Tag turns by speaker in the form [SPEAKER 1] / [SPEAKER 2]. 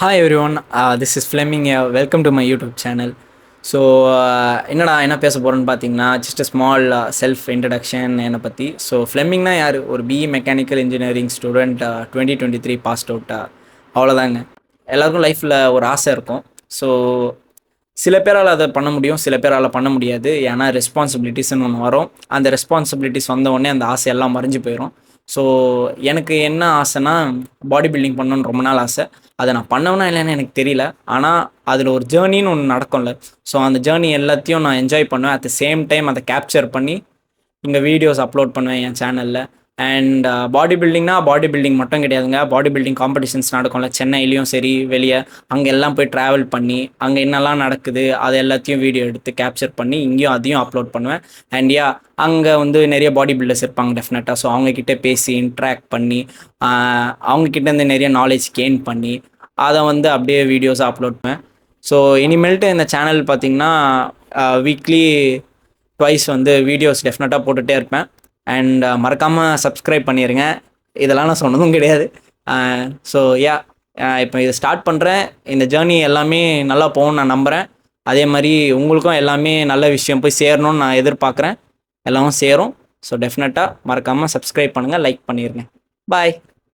[SPEAKER 1] Hi everyone, this is Fleming here. Welcome to my YouTube channel. So என்னடா என்ன பேச போகிறேன்னு பார்த்தீங்கன்னா ஜஸ்ட் ஸ்மால் செல்ஃப் இன்ட்ரடக்ஷன் என்னை பற்றி. ஸோ ஃப்ளெமிங்னா யார்? ஒரு BE mechanical engineering student, 2023 passed அவுட்டா, அவ்வளோதாங்க. எல்லாருக்கும் லைஃப்பில் ஒரு ஆசை இருக்கும். ஸோ சில பேரால் அதை பண்ண முடியும், சில பேரால் பண்ண முடியாது. ஏன்னா ரெஸ்பான்சிபிலிட்டிஸ்ன்னு ஒன்று வரும். அந்த ரெஸ்பான்சிபிலிட்டிஸ் வந்த உடனே அந்த ஆசையெல்லாம் மறைஞ்சு போயிடும். ஸோ எனக்கு என்ன ஆசைன்னா, பாடி பில்டிங் பண்ணணுன்னு ரொம்ப நாள் ஆசை. அதை நான் பண்ணவனா இல்லைன்னு எனக்கு தெரியல. ஆனால் அதில் ஒரு ஜேர்னின்னு ஒன்று நடக்கும்ல. ஸோ அந்த ஜேர்னி எல்லாத்தையும் நான் என்ஜாய் பண்ணுவேன். அட் த சேம் டைம் அதை கேப்சர் பண்ணி இங்கே வீடியோஸ் அப்லோட் பண்ணுவேன் என் சேனலில். அண்ட் பாடி பில்டிங்னா பாடி பில்டிங் மட்டும் கிடையாதுங்க. பாடி பில்டிங் காம்படிஷன்ஸ் நடக்கும்ல, சென்னையிலையும் சரி வெளியே, அங்கே எல்லாம் போய் ட்ராவல் பண்ணி அங்கே என்னெல்லாம் நடக்குது அது எல்லாத்தையும் வீடியோ எடுத்து கேப்சர் பண்ணி இங்கேயும் அதையும் அப்லோட் பண்ணுவேன். அண்ட் அங்கே வந்து நிறைய பாடி பில்டர்ஸ் இருப்பாங்க டெஃபினட்டாக. ஸோ அவங்கக்கிட்ட பேசி இன்ட்ராக்ட் பண்ணி அவங்கக்கிட்டேருந்து நிறைய நாலேஜ் கெயின் பண்ணி அதை வந்து அப்படியே வீடியோஸாக அப்லோட் பண்ணுவேன். ஸோ இனிமேல்ட்டு இந்த சேனல் பார்த்திங்கன்னா வீக்லி ட்வைஸ் வந்து வீடியோஸ் டெஃபினட்டாக போட்டுகிட்டே இருப்பேன். அண்ட் மறக்காமல் சப்ஸ்கிரைப் பண்ணிடுங்க. இதெல்லாம் நான் சொன்னதும் கிடையாது. ஸோ இப்போ இதை ஸ்டார்ட் பண்ணுறேன். இந்த ஜேர்னி எல்லாமே நல்லா போகணும்னு நான் நம்புகிறேன். அதே மாதிரி உங்களுக்கும் எல்லாமே நல்ல விஷயம் போய் சேரணும்னு நான் எதிர்பார்க்குறேன். எல்லாமும் சேரும். ஸோ டெஃபினட்டாக மறக்காமல் சப்ஸ்கிரைப் பண்ணுங்கள், லைக் பண்ணிடுங்க. பாய்.